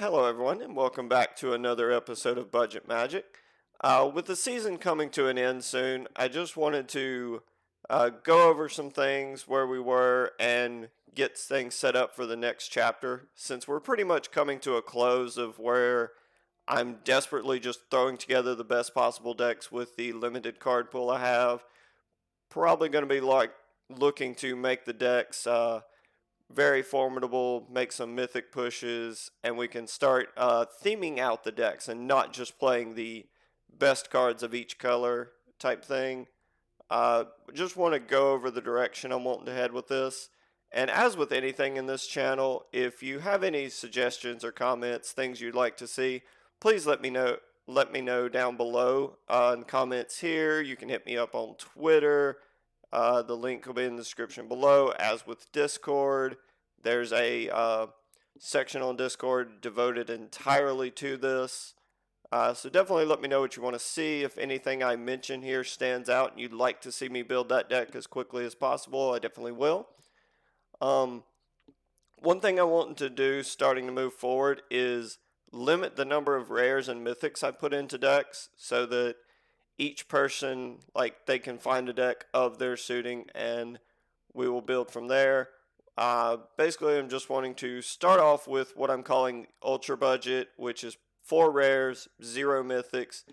Hello, everyone, and welcome back to another episode of Budget Magic. With the season coming to an end soon, I just wanted to go over some things where we were and get things set up for the next chapter. Since we're pretty much coming to a close of where I'm desperately just throwing together the best possible decks with the limited card pool I have. Probably going to be like looking to make the decks very formidable, make some mythic pushes, and we can start theming out the decks and not just playing the best cards of each color type thing. Just want to go over the direction I'm wanting to head with this. And as with anything in this channel, if you have any suggestions or comments, things you'd like to see, please let me know. Let me know down below in the comments here. You can hit me up on Twitter. The link will be in the description below. As with Discord, there's a section on Discord devoted entirely to this. So definitely let me know what you want to see. If anything I mention here stands out and you'd like to see me build that deck as quickly as possible, I definitely will. One thing I want to do starting to move forward is limit the number of rares and mythics I put into decks so that each person, like, they can find a deck of their suiting and we will build from there. Basically, I'm just wanting to start off with what I'm calling ultra budget, which is 4 rares, 0 mythics.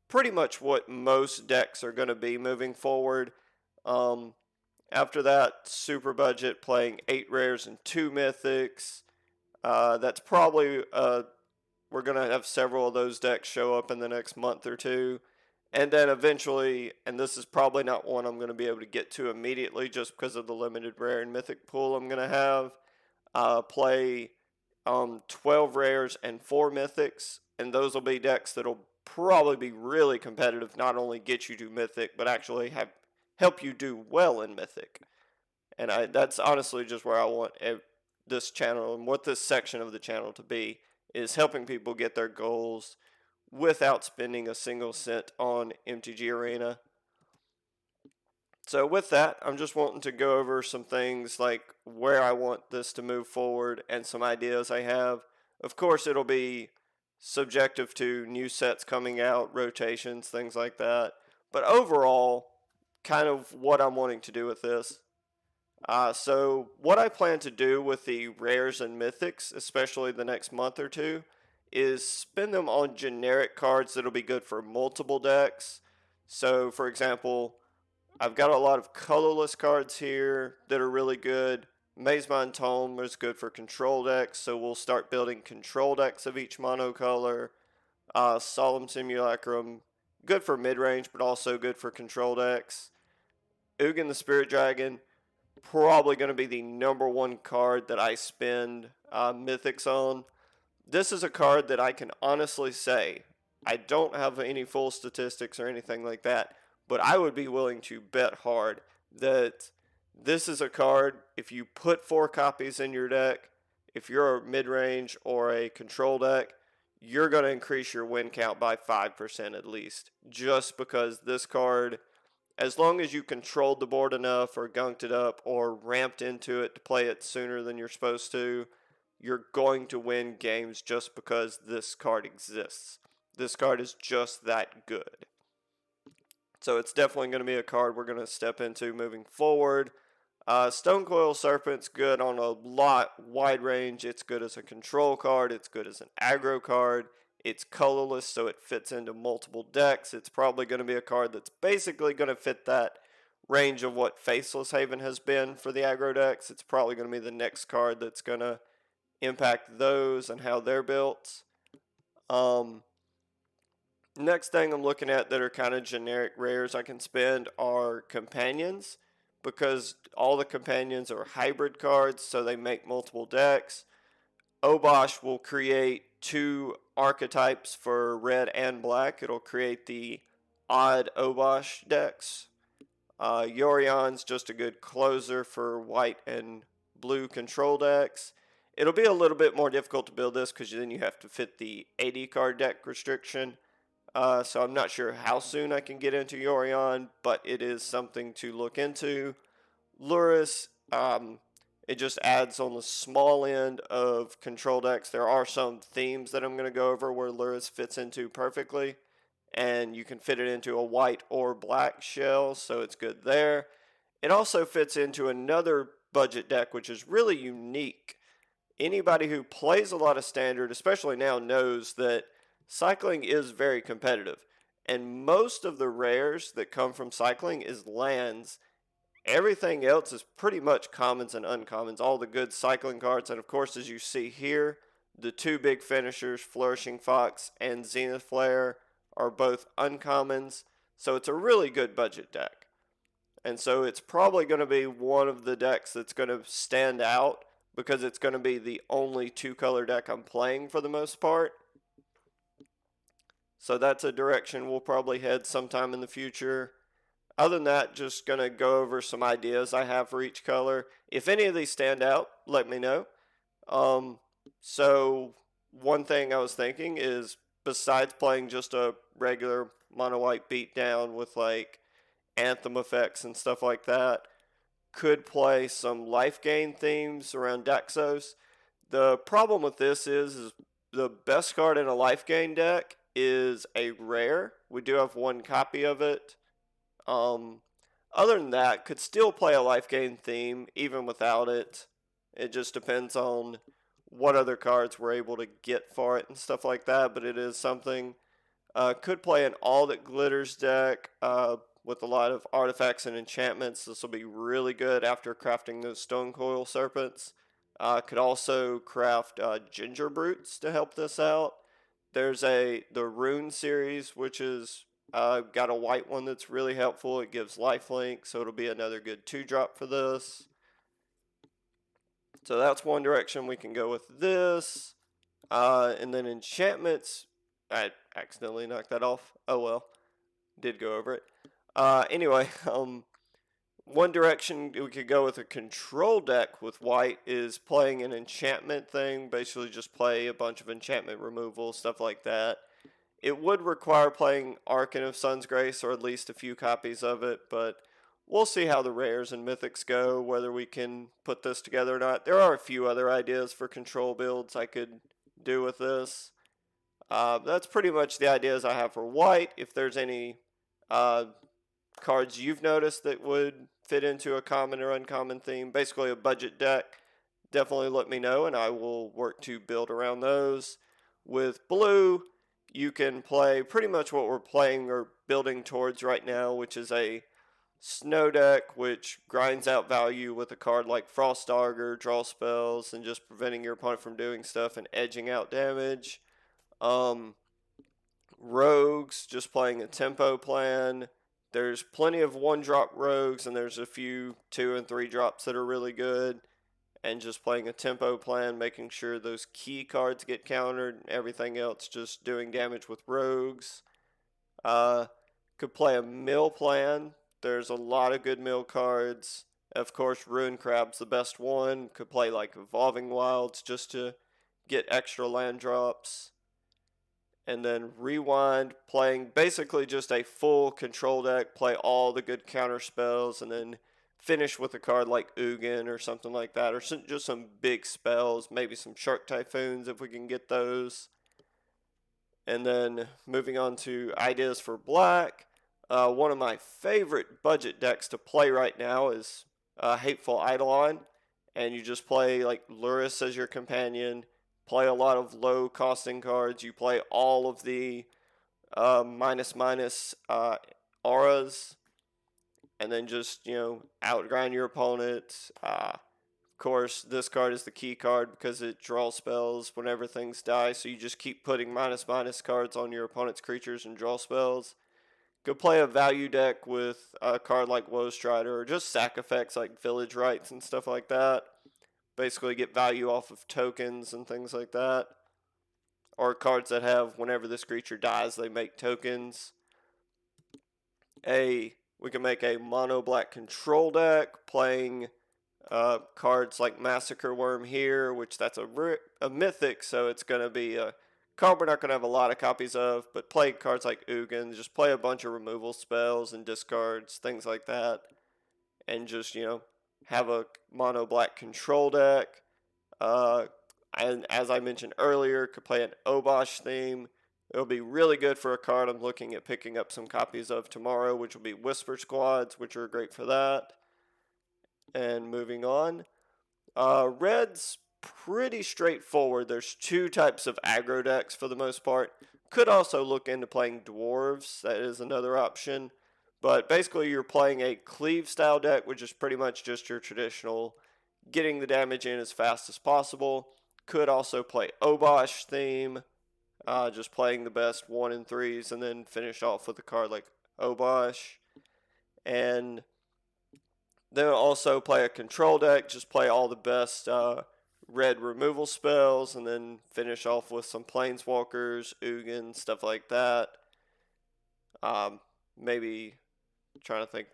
Pretty much what most decks are going to be moving forward. After that, super budget, playing 8 rares and 2 mythics. That's probably, we're going to have several of those decks show up in the next month or two. And then eventually, and this is probably not one I'm going to be able to get to immediately just because of the limited rare and mythic pool I'm going to have, play 12 rares and 4 mythics. And those will be decks that'll probably be really competitive, not only get you to mythic, but actually help you do well in mythic. And that's honestly just where I want this channel and what this section of the channel to be, is helping people get their goals without spending a single cent on MTG Arena. So with that, I'm just wanting to go over some things like where I want this to move forward and some ideas I have. Of course, it'll be subjective to new sets coming out, rotations, things like that. But overall, kind of what I'm wanting to do with this. So what I plan to do with the rares and mythics, especially the next month or two, is spend them on generic cards that'll be good for multiple decks. So, for example, I've got a lot of colorless cards here that are really good. Mazemind Tome is good for control decks, so we'll start building control decks of each monocolor. Solemn Simulacrum, good for mid-range, but also good for control decks. Ugin the Spirit Dragon, probably going to be the number one card that I spend mythics on. This is a card that I can honestly say, I don't have any full statistics or anything like that, but I would be willing to bet hard that this is a card, if you put 4 copies in your deck, if you're a mid-range or a control deck, you're going to increase your win count by 5% at least. Just because this card, as long as you controlled the board enough or gunked it up or ramped into it to play it sooner than you're supposed to, you're going to win games just because this card exists. This card is just that good. So it's definitely going to be a card we're going to step into moving forward. Stonecoil Serpent's good on a wide range. It's good as a control card. It's good as an aggro card. It's colorless, so it fits into multiple decks. It's probably going to be a card that's basically going to fit that range of what Faceless Haven has been for the aggro decks. It's probably going to be the next card that's going to impact those and how they're built. Next thing I'm looking at that are kind of generic rares I can spend are companions, because all the companions are hybrid cards, so they make multiple decks. Obosh will create 2 archetypes for red and black. It'll create the odd Obosh decks. Yorion's just a good closer for white and blue control decks. It'll be a little bit more difficult to build this because then you have to fit the 80 card deck restriction. So I'm not sure how soon I can get into Yorion, but it is something to look into. Luris It just adds on the small end of control decks. There are some themes that I'm going to go over where Lurrus fits into perfectly, and you can fit it into a white or black shell, so it's good there. It also fits into another budget deck, which is really unique. Anybody who plays a lot of standard, especially now, knows that cycling is very competitive. And most of the rares that come from cycling is lands. Everything else is pretty much commons and uncommons, all the good cycling cards. And of course, as you see here, the two big finishers, Flourishing Fox and Zenith Flare, are both uncommons. So it's a really good budget deck. And so it's probably going to be one of the decks that's going to stand out because it's going to be the only two-color deck I'm playing for the most part. So that's a direction we'll probably head sometime in the future. Other than that, just going to go over some ideas I have for each color. If any of these stand out, let me know. So one thing I was thinking is, besides playing just a regular mono white beatdown with like anthem effects and stuff like that, could play some life gain themes around Daxos. The problem with this is the best card in a life gain deck is a rare. We do have one copy of it. Other than that, could still play a life gain theme even without it. It just depends on what other cards we're able to get for it and stuff like that, but it is something. Could play an all that glitters deck with a lot of artifacts and enchantments. This will be really good after crafting those stone coil serpents. Could also craft ginger brutes to help this out. There's the rune series, which is got a white one that's really helpful. It gives lifelink, so it'll be another good 2-drop for this. So that's one direction we can go with this. And then enchantments, I accidentally knocked that off. Oh well, did go over it. Anyway, one direction we could go with a control deck with white is playing an enchantment thing. Basically just play a bunch of enchantment removal, stuff like that. It would require playing Archon of Sun's Grace, or at least a few copies of it, but we'll see how the rares and mythics go, whether we can put this together or not. There are a few other ideas for control builds I could do with this. That's pretty much the ideas I have for white. If there's any cards you've noticed that would fit into a common or uncommon theme, basically a budget deck, definitely let me know and I will work to build around those. With blue, you can play pretty much what we're playing or building towards right now, which is a snow deck, which grinds out value with a card like Frost Augur, draw spells, and just preventing your opponent from doing stuff and edging out damage. Rogues, just playing a tempo plan. There's plenty of 1-drop rogues, and there's a few 2 and 3 drops that are really good. And just playing a tempo plan, making sure those key cards get countered, and everything else just doing damage with rogues. Could play a mill plan. There's a lot of good mill cards. Of course, Ruin Crab's the best one. Could play like Evolving Wilds just to get extra land drops. And then Rewind, playing basically just a full control deck, play all the good counter spells, and then finish with a card like Ugin or something like that, or just some big spells, maybe some Shark Typhoons if we can get those. And then moving on to ideas for black, one of my favorite budget decks to play right now is Hateful Eidolon, and you just play like Lurrus as your companion, play a lot of low costing cards, you play all of the minus auras, and then just, outgrind your opponent. Of course, this card is the key card because it draws spells whenever things die, so you just keep putting minus cards on your opponent's creatures and draw spells. Go play a value deck with a card like Woe Strider, or just sack effects like Village Rites and stuff like that. Basically get value off of tokens and things like that. Or cards that have, whenever this creature dies, they make tokens. We can make a mono black control deck playing cards like Massacre Worm here, which that's a mythic, so it's going to be a card we're not going to have a lot of copies of, but play cards like Ugin, just play a bunch of removal spells and discards, things like that, and just, have a mono black control deck. And as I mentioned earlier, could play an Obosh theme. It'll be really good for a card I'm looking at picking up some copies of tomorrow, which will be Whisper Squads, which are great for that. And moving on. Red's pretty straightforward. There's two types of aggro decks for the most part. Could also look into playing Dwarves. That is another option. But basically, you're playing a Cleave style deck, which is pretty much just your traditional getting the damage in as fast as possible. Could also play Obosh theme, just playing the best 1 and 3s and then finish off with a card like Obosh. And then also play a control deck, just play all the best red removal spells and then finish off with some Planeswalkers, Ugin, stuff like that. Maybe trying to think.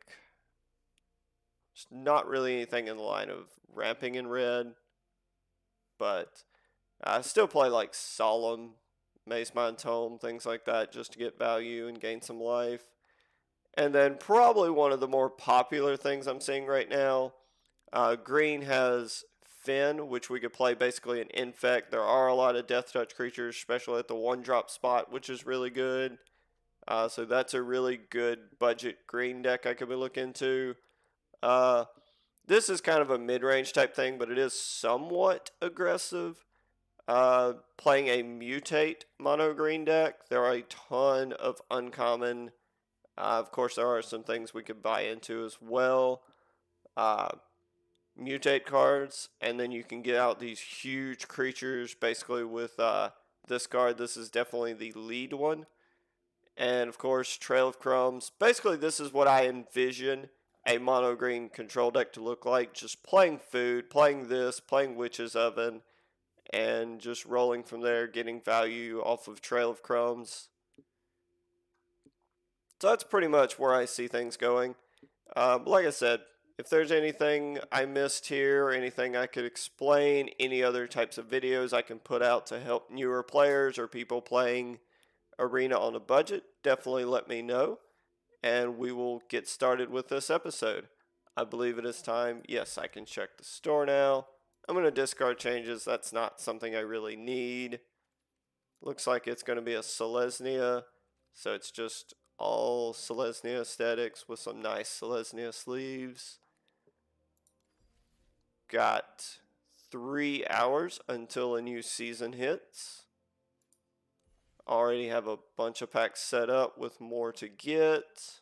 It's not really anything in the line of ramping in red, but I still play like Solemn, Maze Mind Tome, things like that, just to get value and gain some life. And then probably one of the more popular things I'm seeing right now, green has Finn, which we could play basically an Infect. There are a lot of Death Touch creatures, especially at the 1-drop spot, which is really good. So that's a really good budget green deck I could be looking into. This is kind of a mid-range type thing, but it is somewhat aggressive. Playing a Mutate mono green deck, there are a ton of uncommon. Of course, there are some things we could buy into as well. Mutate cards, and then you can get out these huge creatures basically with this card. This is definitely the lead one. And of course, Trail of Crumbs. Basically, this is what I envision a mono green control deck to look like. Just playing food, playing this, playing Witch's Oven, and just rolling from there, getting value off of Trail of Crumbs. So that's pretty much where I see things going. Like I said, if there's anything I missed here, or anything I could explain, any other types of videos I can put out to help newer players or people playing Arena on a budget, definitely let me know, and we will get started with this episode. I believe it is time. Yes, I can check the store now. I'm going to discard changes. That's not something I really need. Looks like it's going to be a Selesnya, so it's just all Selesnya aesthetics with some nice Selesnya sleeves. Got 3 hours until a new season hits. Already have a bunch of packs set up with more to get.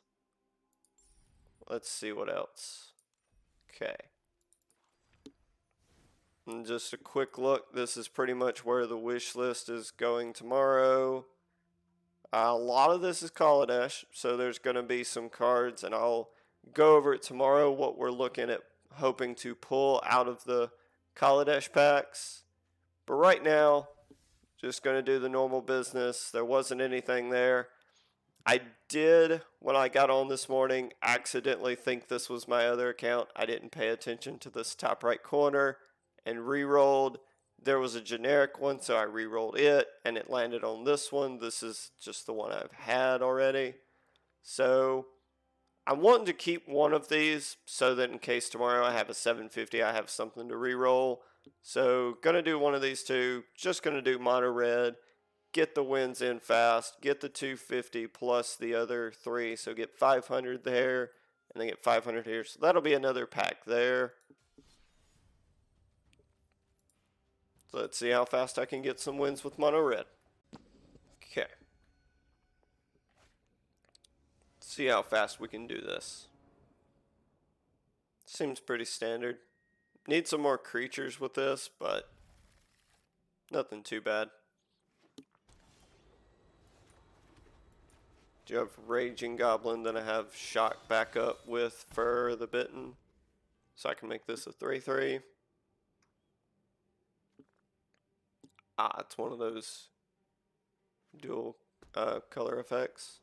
Let's see what else. Okay. And just a quick look. This is pretty much where the wish list is going tomorrow. A lot of this is Kaladesh, so there's going to be some cards, and I'll go over it tomorrow, what we're looking at hoping to pull out of the Kaladesh packs. But right now, just going to do the normal business. There wasn't anything there. I did, when I got on this morning, accidentally think this was my other account. I didn't pay attention to this top right corner and re-rolled. There was a generic one, so I re-rolled it, and it landed on this one. This is just the one I've had already. So I'm wanting to keep one of these so that in case tomorrow I have a 750, I have something to re-roll. So going to do one of these two. Just going to do mono red. Get the wins in fast. Get the 250 plus the other 3. So get 500 there, and then get 500 here. So that'll be another pack there. So let's see how fast I can get some wins with mono red. Okay. See how fast we can do this. Seems pretty standard. Need some more creatures with this, but nothing too bad. Do you have Raging Goblin that I have Shock backup with for the Bitten? So I can make this a 3/3. It's one of those dual color effects.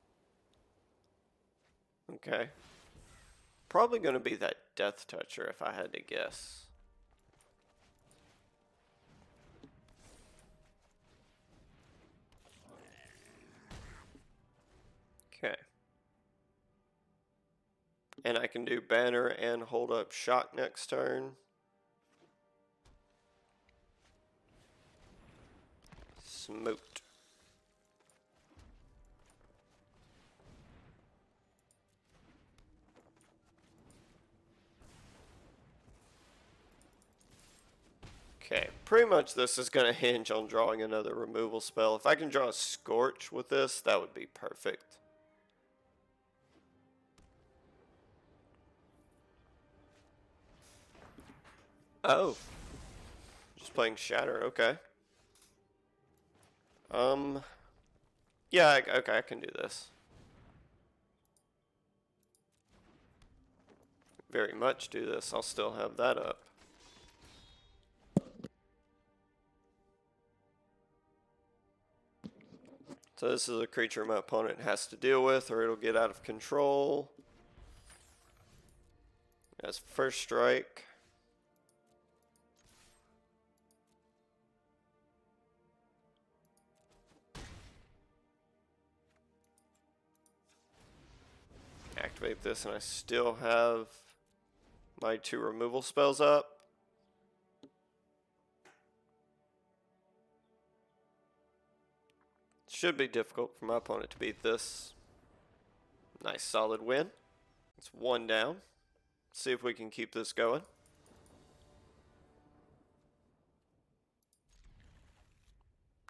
Okay. Probably going to be that Death Toucher if I had to guess. Okay. And I can do banner and hold up shock next turn. Smoot. Okay, pretty much this is going to hinge on drawing another removal spell. If I can draw a Scorch with this, that would be perfect. Oh. Just playing Shatter, okay. Yeah, okay, I can do this. Very much do this. I'll still have that up. So this is a creature my opponent has to deal with, or it'll get out of control. As first strike. Activate this, and I still have my 2 removal spells up. Should be difficult for my opponent to beat this. Nice solid win. It's 1 down. See if we can keep this going.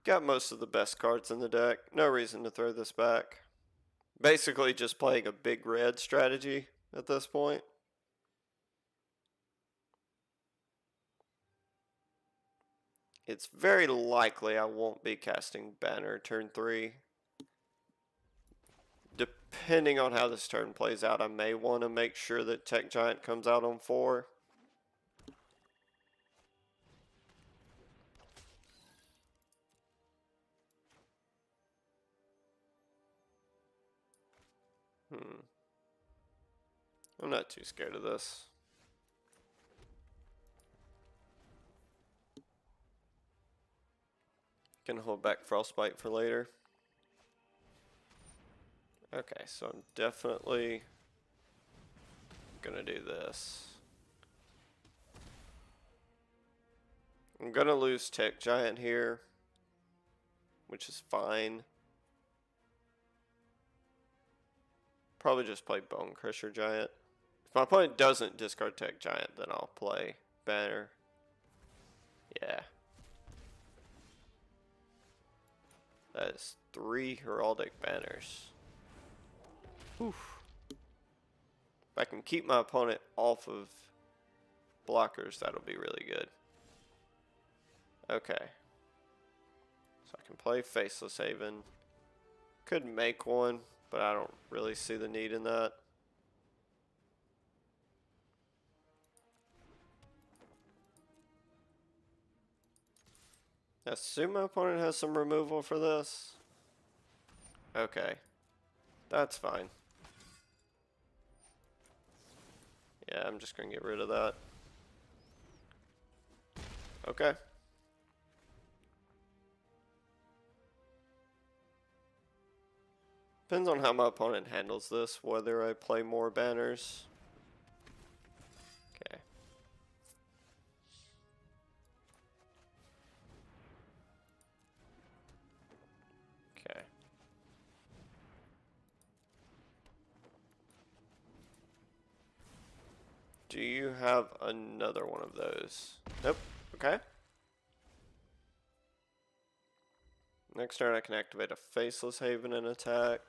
Got most of the best cards in the deck. No reason to throw this back. Basically just playing a big red strategy at this point. It's very likely I won't be casting Banner turn 3. Depending on how this turn plays out, I may want to make sure that Tech Giant comes out on 4. I'm not too scared of this. Can hold back Frostbite for later. Okay, so I'm definitely gonna do this. I'm gonna lose Tech Giant here, which is fine. Probably just play Bone Crusher Giant. If my opponent doesn't discard Tech Giant, then I'll play Banner. Yeah. That is 3 Heraldic Banners. Oof. If I can keep my opponent off of blockers, that'll be really good. Okay. So I can play Faceless Haven. Could make one, but I don't really see the need in that. I assume my opponent has some removal for this. Okay. That's fine. Yeah, I'm just going to get rid of that. Okay. Depends on how my opponent handles this, whether I play more banners. Okay. Okay. Do you have another one of those? Nope. Okay. Next turn I can activate a Faceless Haven and attack.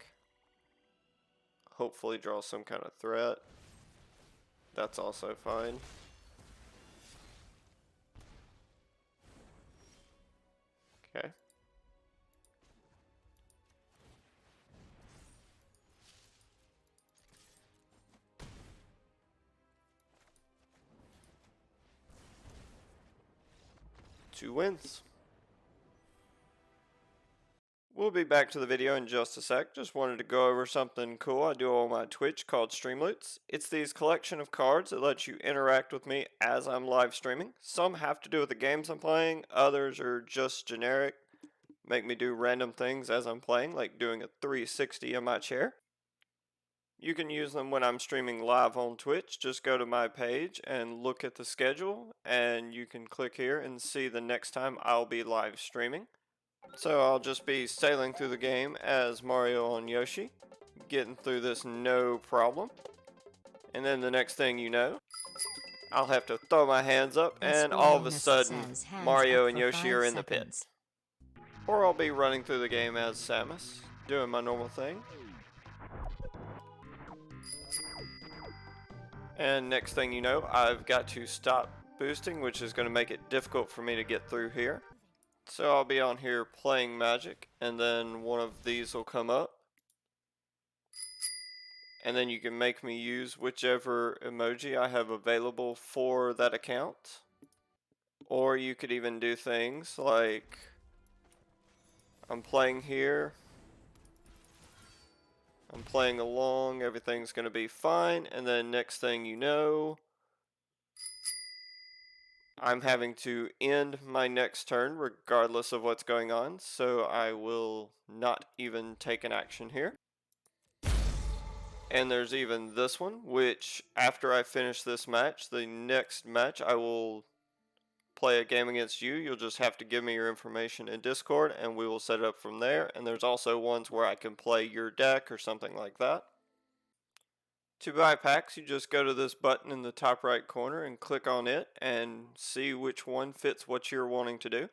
Hopefully draw some kind of threat. That's also fine. Okay. Two wins. We'll be back to the video in just a sec. Just wanted to go over something cool I do on my Twitch called Streamloots. It's these collection of cards that let you interact with me as I'm live streaming. Some have to do with the games I'm playing, others are just generic. Make me do random things as I'm playing, like doing a 360 in my chair. You can use them when I'm streaming live on Twitch. Just go to my page and look at the schedule, and you can click here and see the next time I'll be live streaming. So I'll just be sailing through the game as Mario and Yoshi, getting through this no problem. And then the next thing you know, I'll have to throw my hands up, and all of a sudden, Mario and Yoshi are in the pit. Or I'll be running through the game as Samus, doing my normal thing. And next thing you know, I've got to stop boosting, which is going to make it difficult for me to get through here. So I'll be on here playing Magic, and then one of these will come up. And then you can make me use whichever emoji I have available for that account. Or you could even do things like, I'm playing here, I'm playing along, everything's going to be fine, and then next thing you know, I'm having to end my next turn regardless of what's going on, so I will not even take an action here. And there's even this one, which after I finish this match, the next match I will play a game against you. You'll just have to give me your information in Discord and we will set it up from there. And there's also ones where I can play your deck or something like that. To buy packs, you just go to this button in the top right corner and click on it and see which one fits what you're wanting to do.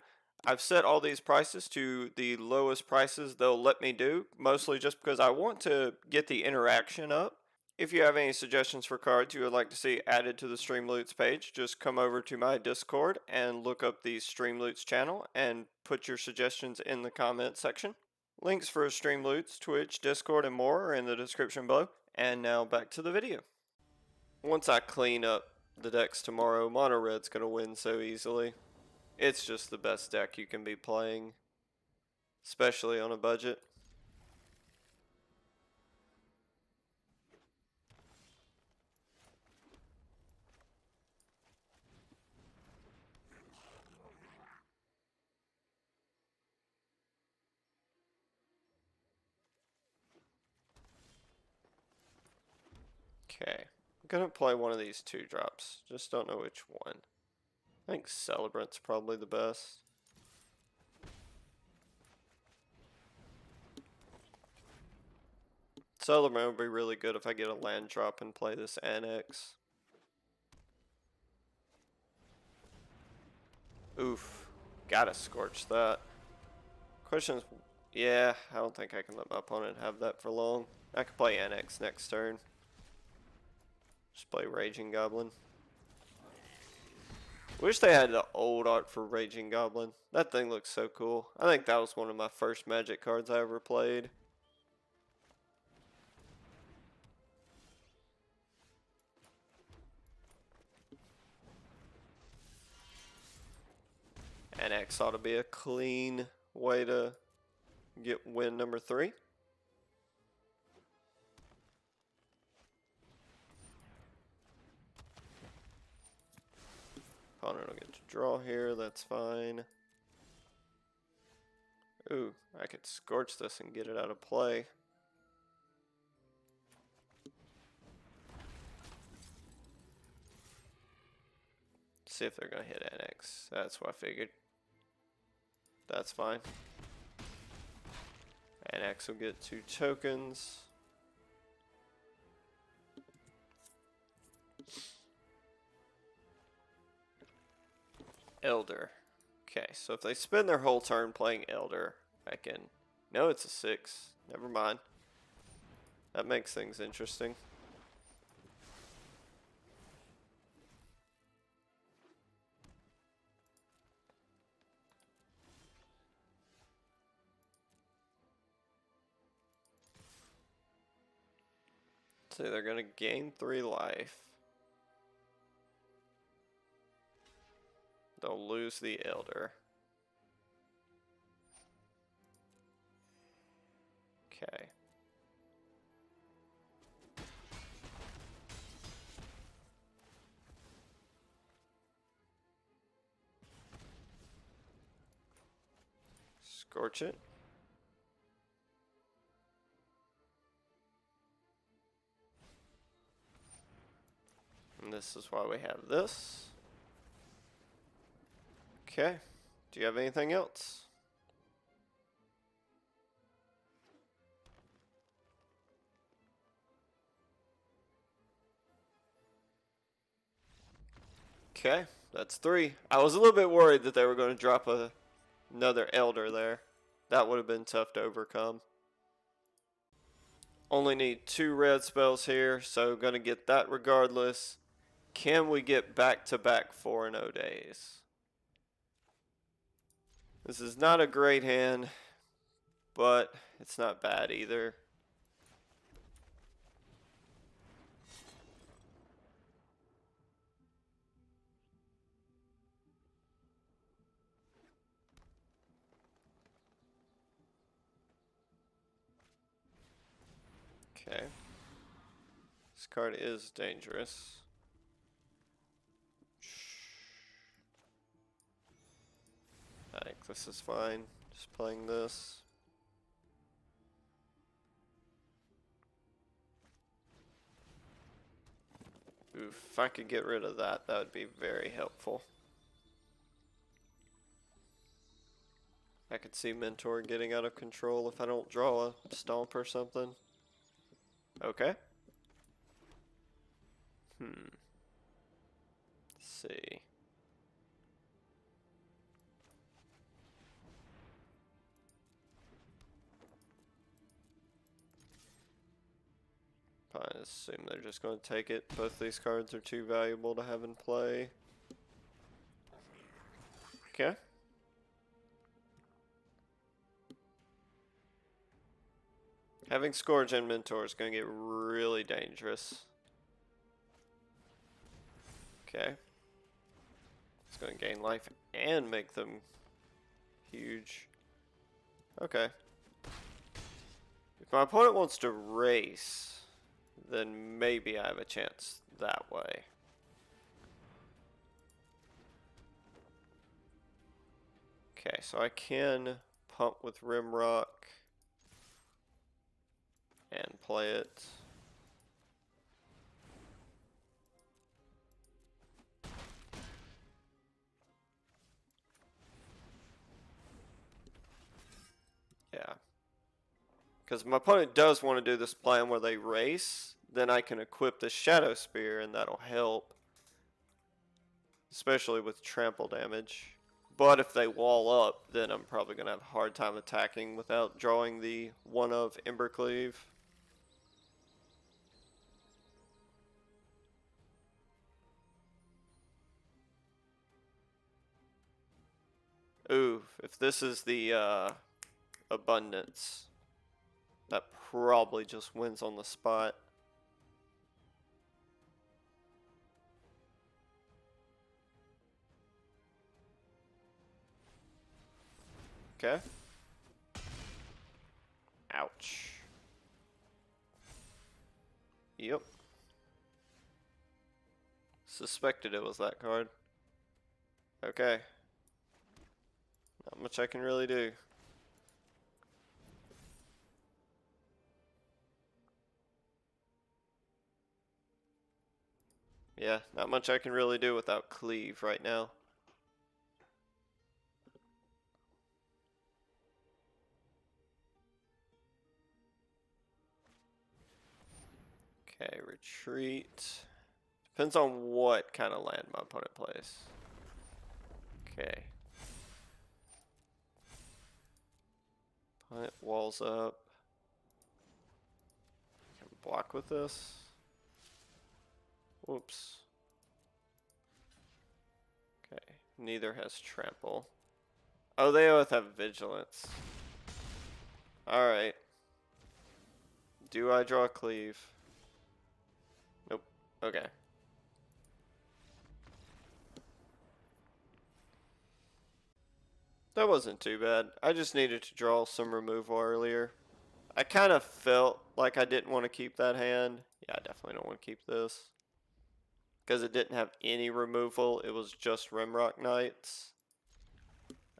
I've set all these prices to the lowest prices they'll let me do, mostly just because I want to get the interaction up. If you have any suggestions for cards you would like to see added to the Steamloots page, just come over to my Discord and look up the Steamloots channel and put your suggestions in the comment section. Links for Steamloots, Twitch, Discord, and more are in the description below. And now back to the video. Once I clean up the decks tomorrow, Mono Red's going to win so easily. It's just the best deck you can be playing, especially on a budget. Okay, I'm gonna play one of these 2-drops. Just don't know which one. I think Celebrant's probably the best. Celebrant would be really good if I get a land drop and play this Annex. Oof, gotta scorch that. Question is, yeah, I don't think I can let my opponent have that for long. I could play Annex next turn. Just play Raging Goblin. Wish they had the old art for Raging Goblin. That thing looks so cool. I think that was one of my first Magic cards I ever played. And X ought to be a clean way to get win number 3. Opponent will get to draw here, that's fine. Ooh, I could scorch this and get it out of play. See if they're going to hit Annex. That's what I figured. That's fine. Annex will get 2 tokens. Elder. Okay, so if they spend their whole turn playing Elder, I can... No, it's a 6. Never mind. That makes things interesting. So they're going to gain 3 life. They'll lose the Elder. Okay. Scorch it. And this is why we have this. Okay. Do you have anything else? Okay, that's 3. I was a little bit worried that they were going to drop another Elder there. That would have been tough to overcome. Only need 2 red spells here, so going to get that regardless. Can we get back-to-back 4-0 days? This is not a great hand, but it's not bad either. Okay. This card is dangerous. I think this is fine. Just playing this. Oof, if I could get rid of that, that would be very helpful. I could see Mentor getting out of control if I don't draw a stomp or something. Okay. Let's see. I assume they're just going to take it. Both these cards are too valuable to have in play. Okay. Having Scourge and Mentor is going to get really dangerous. Okay. It's going to gain life and make them huge. Okay. If my opponent wants to race, then maybe I have a chance that way. Okay, so I can pump with Rimrock and play it. Yeah. Because my opponent does want to do this plan where they race, then I can equip the Shadow Spear and that'll help. Especially with trample damage. But if they wall up, then I'm probably going to have a hard time attacking without drawing the one of Embercleave. Ooh, if this is the Abundance, that probably just wins on the spot. Okay. Ouch. Yep. Suspected it was that card. Okay. Not much I can really do. Yeah, not much I can really do without Cleave right now. Okay, retreat. Depends on what kind of land my opponent plays. Okay. Opponent walls up. Can block with this. Whoops. Okay, neither has trample. Oh, they both have vigilance. Alright. Do I draw Cleave? Nope. Okay. That wasn't too bad. I just needed to draw some removal earlier. I kind of felt like I didn't want to keep that hand. Yeah, I definitely don't want to keep this. Because it didn't have any removal. It was just Rimrock Knights.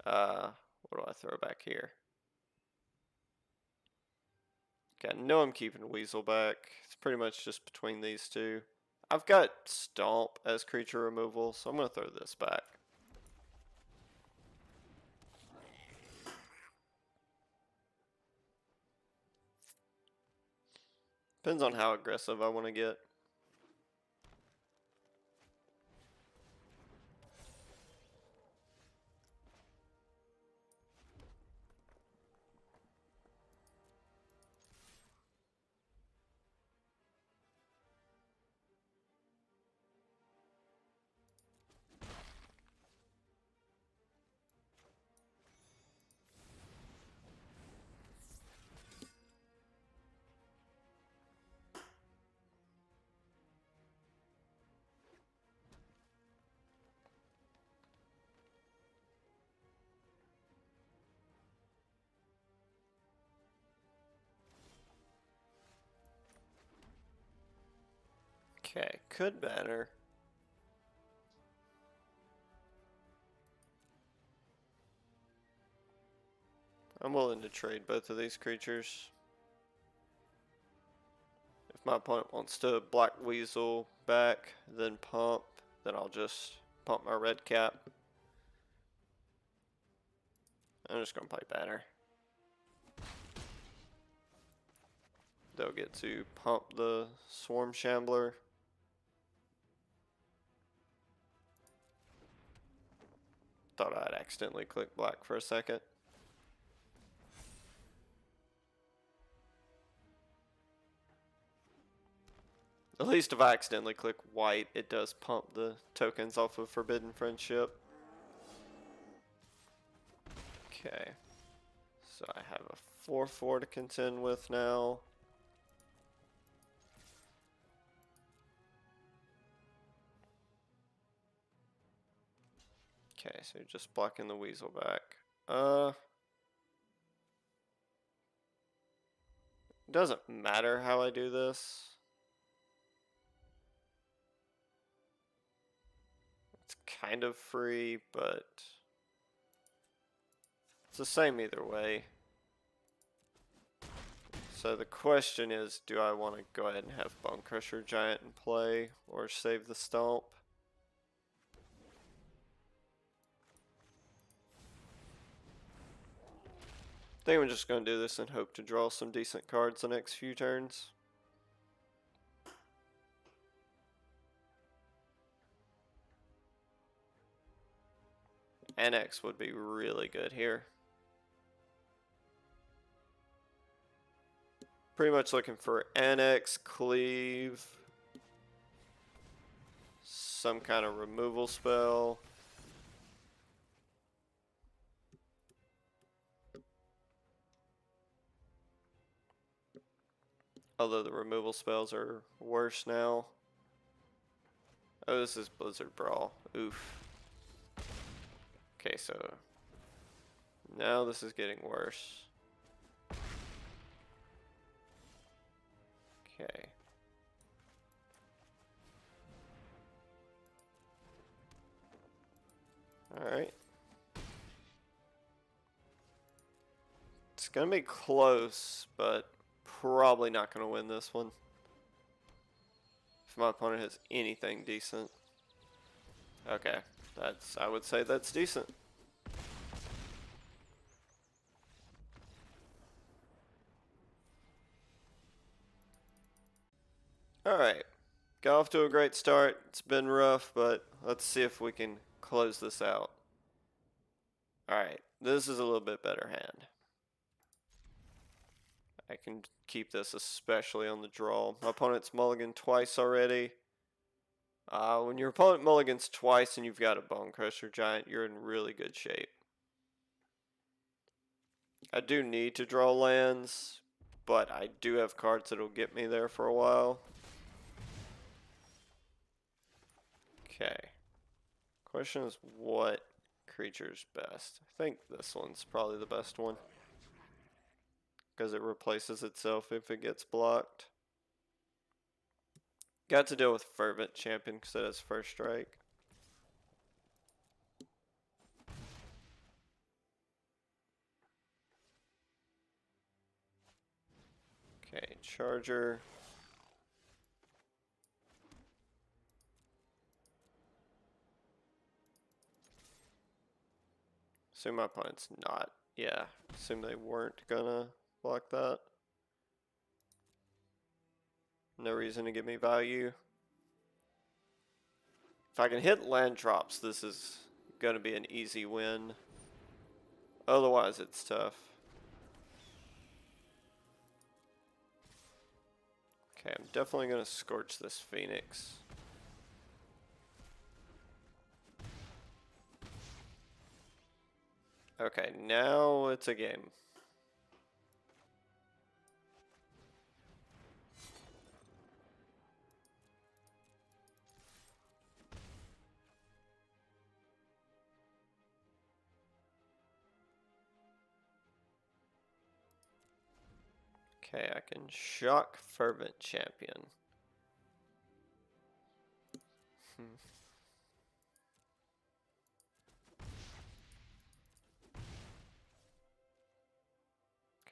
What do I throw back here? Okay, I know I'm keeping Weasel back. It's pretty much just between these two. I've got Stomp as creature removal, so I'm going to throw this back. Depends on how aggressive I want to get. Okay, could banner. I'm willing to trade both of these creatures. If my opponent wants to Black Weasel back, then pump, then I'll just pump my red cap. I'm just going to play banner. They'll get to pump the Swarm Shambler. Thought I'd accidentally click black for a second. At least if I accidentally click white, it does pump the tokens off of Forbidden Friendship. Okay. So I have a 4/4 to contend with now. Okay, so just blocking the Weasel back. Doesn't matter how I do this. It's kind of free, but it's the same either way. So the question is, do I want to go ahead and have Bone Crusher Giant in play, or save the Stomp? I think I'm just going to do this and hope to draw some decent cards the next few turns. Annex would be really good here. Pretty much looking for Annex, Cleave, some kind of removal spell. Although the removal spells are worse now. Oh, this is Blizzard Brawl. Oof. Okay, so now this is getting worse. Okay. Alright. It's gonna be close, but probably not gonna win this one. If my opponent has anything decent. Okay, I would say that's decent. Alright, got off to a great start. It's been rough, but let's see if we can close this out. Alright, this is a little bit better hand. I can keep this especially on the draw. My opponent's mulliganed twice already. When your opponent mulligans twice and you've got a Bone Crusher Giant, you're in really good shape. I do need to draw lands, but I do have cards that'll get me there for a while. Okay. Question is, what creature's best? I think this one's probably the best one, because it replaces itself if it gets blocked. Got to deal with Fervent Champion because it has first strike. Okay, Charger. Assume my opponent's not. Yeah, assume they weren't gonna block that. No reason to give me value. If I can hit land drops, this is gonna be an easy win. Otherwise, it's tough. Okay, I'm definitely gonna scorch this Phoenix. Okay, now it's a game. Okay, I can shock Fervent Champion.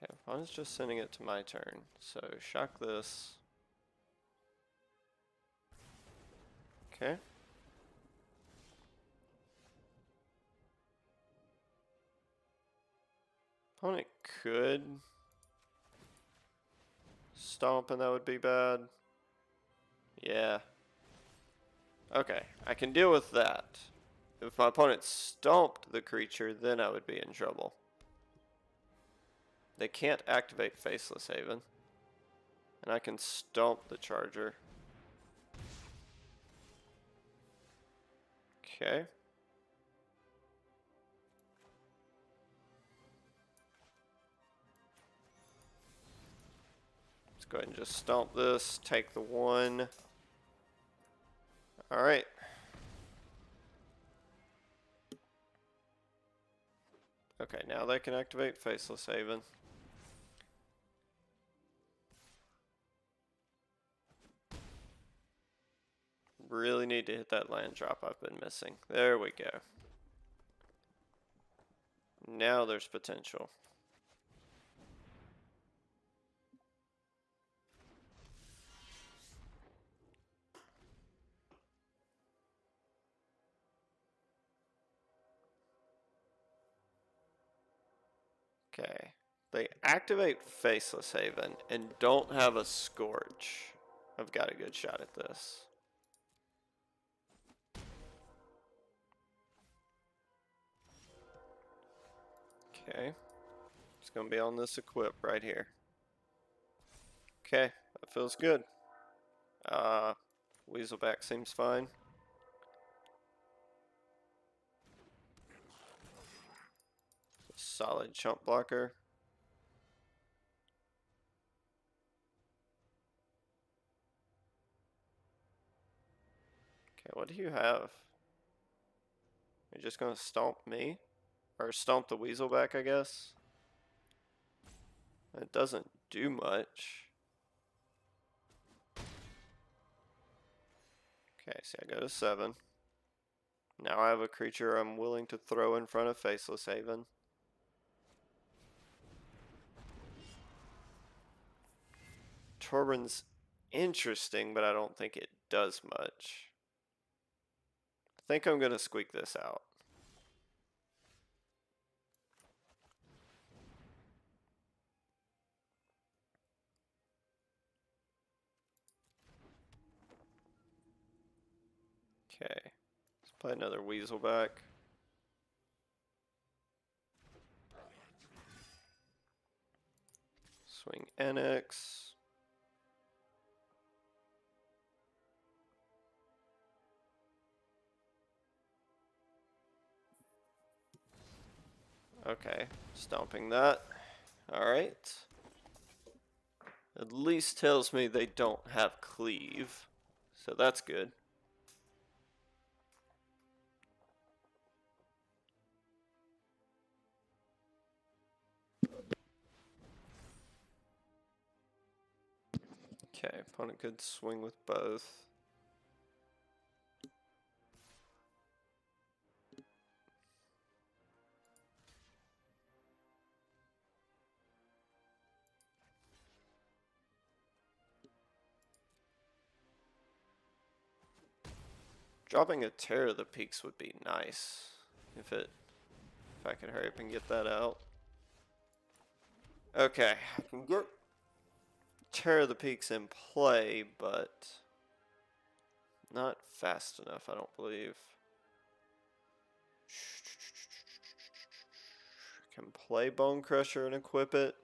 Okay, opponent's just sending it to my turn. So shock this. Okay. Opponent could stomp and that would be bad. Yeah. Okay, I can deal with that. If my opponent stomped the creature, then I would be in trouble. They can't activate Faceless Haven. And I can stomp the charger. Okay. Let's go ahead and just stomp this, take the 1. Alright. Okay, now they can activate Faceless Haven. Really need to hit that land drop I've been missing. There we go. Now there's potential. Okay. They activate Faceless Haven and don't have a Scorch. I've got a good shot at this. Okay. It's going to be on this equip right here. Okay, that feels good. Weaselback seems fine. Solid chump blocker. Okay, what do you have? You're just gonna stomp me? Or stomp the Weaselback, I guess? It doesn't do much. Okay, so I go to 7. Now I have a creature I'm willing to throw in front of Faceless Haven. Torben's interesting, but I don't think it does much. I think I'm gonna squeak this out. Okay, let's play another Weaselback. Swing NX. Okay, stomping that. Alright. At least tells me they don't have cleave. So that's good. Okay, opponent could swing with both. Dropping a Terror of the Peaks would be nice if I can hurry up and get that out. Okay, I can get Terror of the Peaks in play, but not fast enough, I don't believe. Can play Bone Crusher and equip it.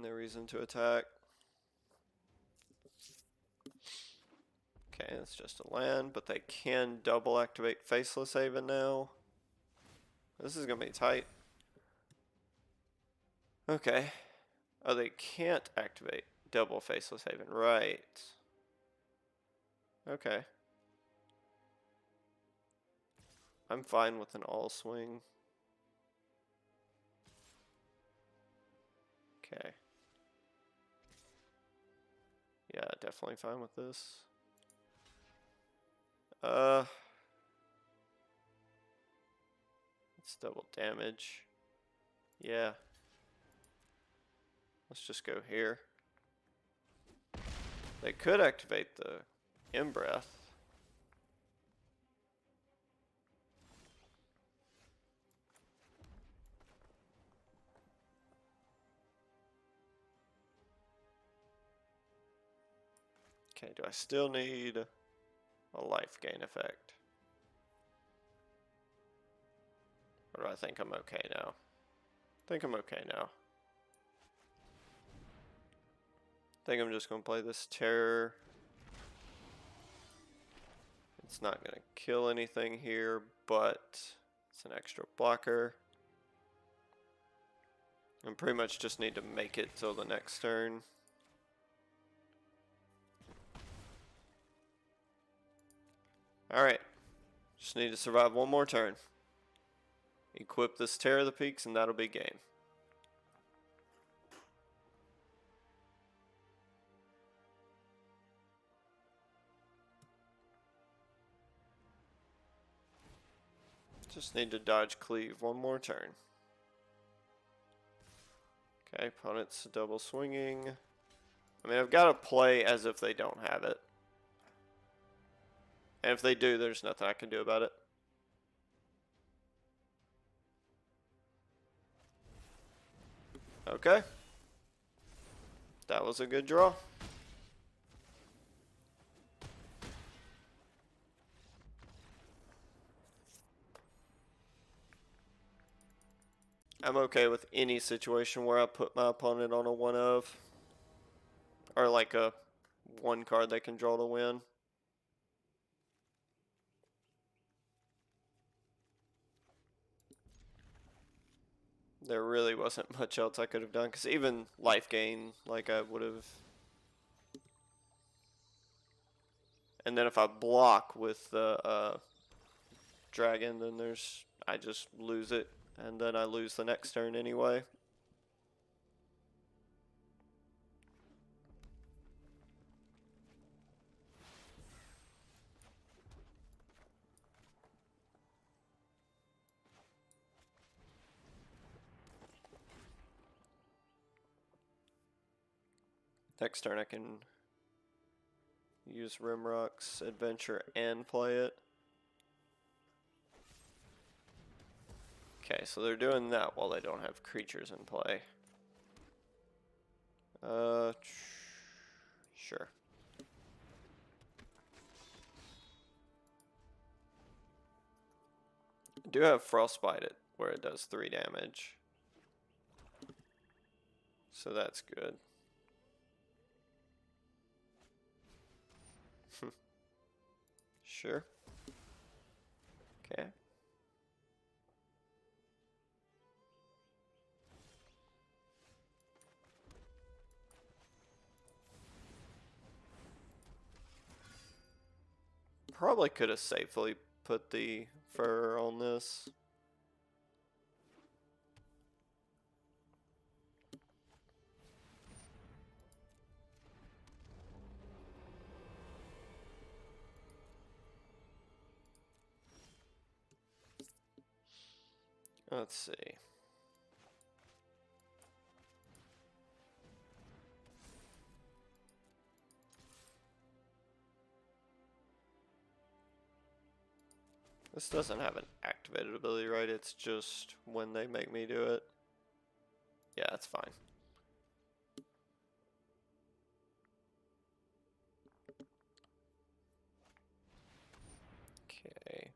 No reason to attack. Okay, it's just a land, but they can double activate Faceless Haven now. This is gonna be tight. Okay. Oh, they can't activate double Faceless Haven, right. Okay. I'm fine with an all swing. Okay. Yeah, definitely fine with this. It's double damage. Yeah. Let's just go here. They could activate the In-Breath. Okay, do I still need a life gain effect? Or do I think I'm okay now? I think I'm okay now. I think I'm just going to play this Terror. It's not going to kill anything here, but it's an extra blocker. And pretty much just need to make it till the next turn. Alright. Just need to survive one more turn. Equip this Terror of the Peaks and that'll be game. Just need to dodge cleave one more turn. Okay, opponent's double swinging. I mean, I've got to play as if they don't have it. And if they do, there's nothing I can do about it. Okay. That was a good draw. I'm okay with any situation where I put my opponent on a 1 of. Or like a 1 card they can draw to win. There really wasn't much else I could have done. Because even life gain, like I would have. And then if I block with the dragon, then I just lose it. And then I lose the next turn anyway. Next turn I can use Rimrock's Adventure and play it. Okay, so they're doing that while they don't have creatures in play. Sure. I do have Frostbite it where it does 3 damage. So that's good. Sure. Okay. Probably could have safely put the fur on this. Let's see. This doesn't have an activated ability, right? It's just when they make me do it. Yeah, that's fine. Okay.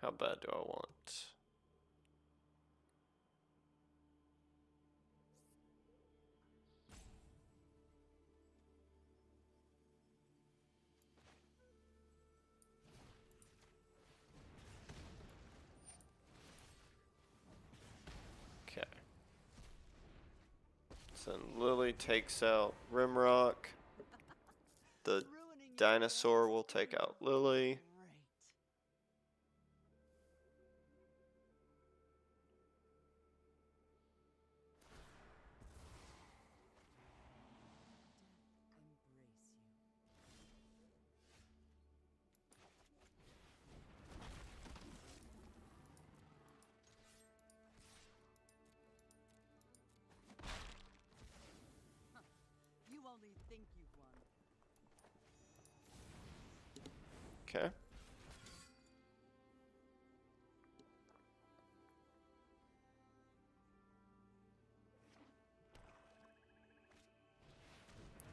How bad do I want? Okay. So then Lily takes out Rimrock. The dinosaur will take out Lily. You only think you've won. Okay.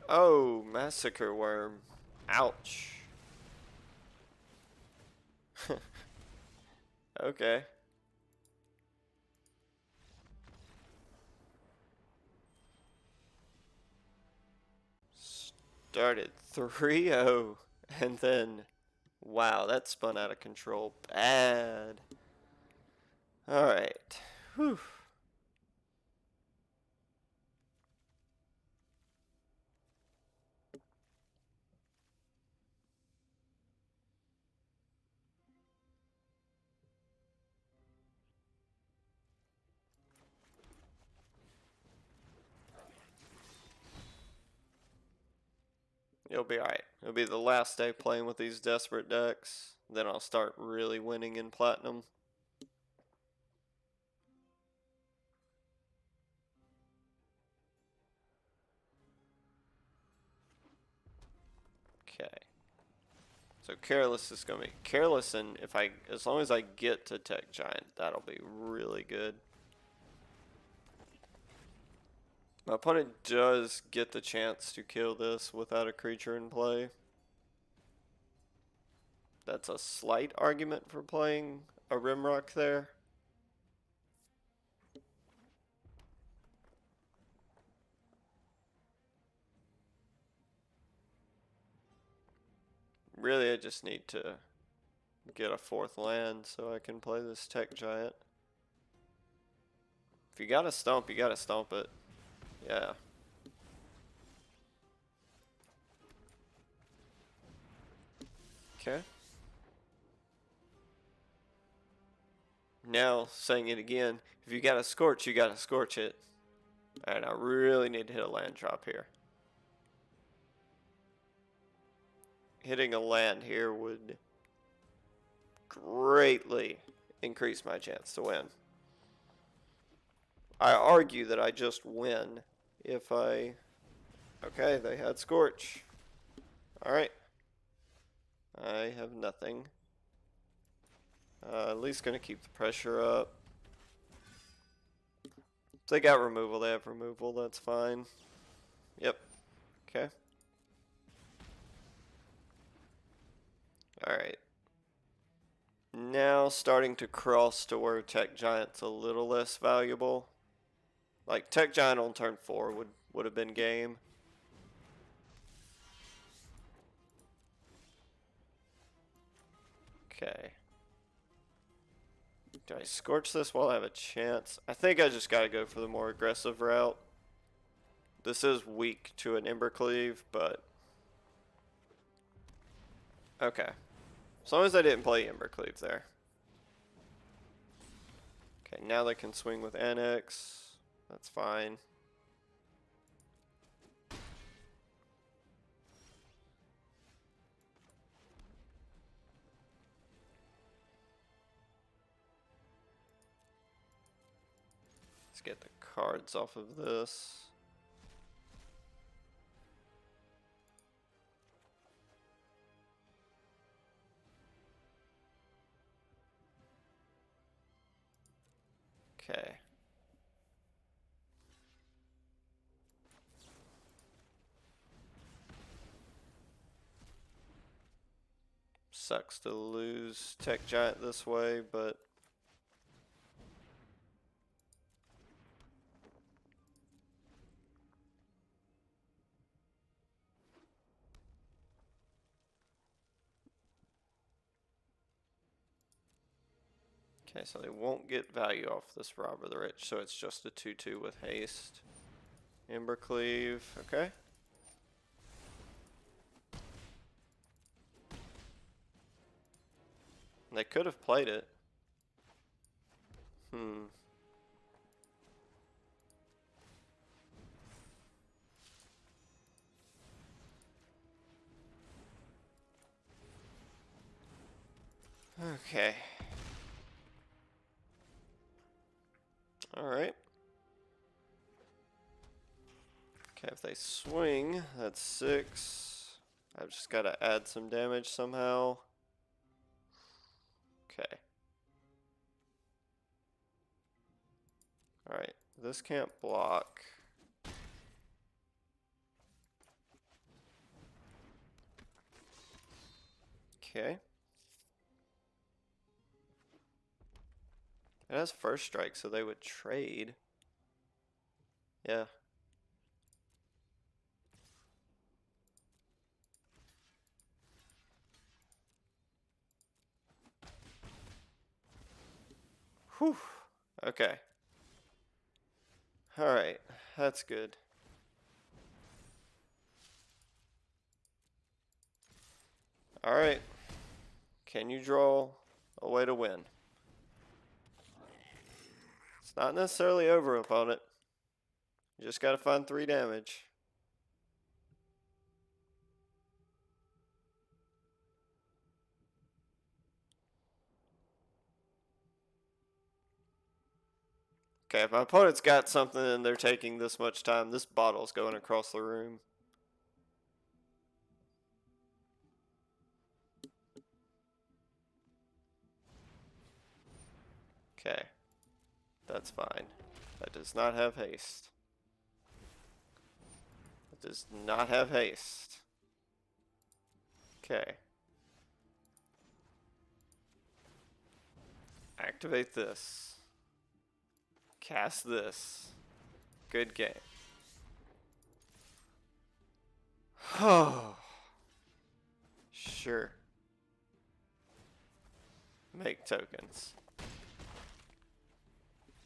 Oh, Massacre Worm. Ouch. Okay. Started 3-0 and then wow, that spun out of control bad. Alright. Whew. It'll be alright. It'll be the last day playing with these desperate decks. Then I'll start really winning in Platinum. Okay. So Careless is gonna be Careless, and as long as I get to Tech Giant, that'll be really good. My opponent does get the chance to kill this without a creature in play. That's a slight argument for playing a Rimrock there. Really, I just need to get a 4th land so I can play this Tech Giant. If you gotta stomp, you gotta stomp it. Yeah. Okay. Now, saying it again, if you gotta scorch, you gotta scorch it. Alright, I really need to hit a land drop here. Hitting a land here would greatly increase my chance to win. I argue that I just win if I... Okay, they had Scorch. Alright. I have nothing. At least gonna keep the pressure up. If they got removal, they have removal, that's fine. Yep. Okay. Alright. Now starting to cross to where Tech Giant's a little less valuable. Like, Tech Giant on turn 4 would have been game. Okay. Do I scorch this while I have a chance? I think I just gotta go for the more aggressive route. This is weak to an Embercleave, but... Okay. As long as I didn't play Embercleave there. Okay, now they can swing with Annex. That's fine. Let's get the cards off of this. Sucks to lose Tech Giant this way, but okay, so they won't get value off this Robber the Rich, so it's just a 2/2 with haste. Embercleave, okay. They could have played it. Okay. Alright. Okay, if they swing, that's 6. I've just got to add some damage somehow. Okay. Alright, this can't block. Okay. It has first strike, so they would trade. Yeah. Whew. Okay. Alright, that's good. Alright. Can you draw a way to win? It's not necessarily over, opponent. You just gotta find 3 damage. Okay, if my opponent's got something and they're taking this much time, this bottle's going across the room. Okay. That's fine. That does not have haste. It does not have haste. Okay. Activate this. Cast this. Good game. Oh. Sure. Make tokens.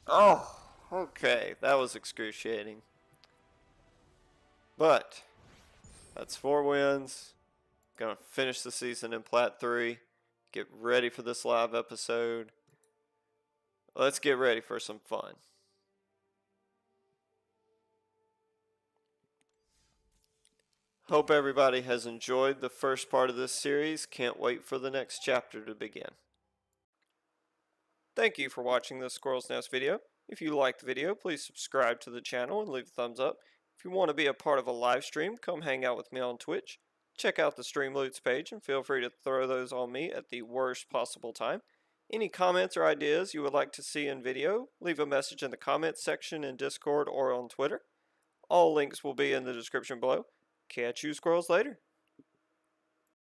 Oh, okay. That was excruciating. But that's 4 wins. Gonna finish the season in Plat 3. Get ready for this live episode. Let's get ready for some fun. Hope everybody has enjoyed the first part of this series. Can't wait for the next chapter to begin. Thank you for watching this Squirrel's Nest video. If you liked the video, please subscribe to the channel and leave a thumbs up. If you want to be a part of a live stream, come hang out with me on Twitch. Check out the Steamloots page and feel free to throw those on me at the worst possible time. Any comments or ideas you would like to see in video, leave a message in the comments section in Discord or on Twitter. All links will be in the description below. Catch you squirrels later.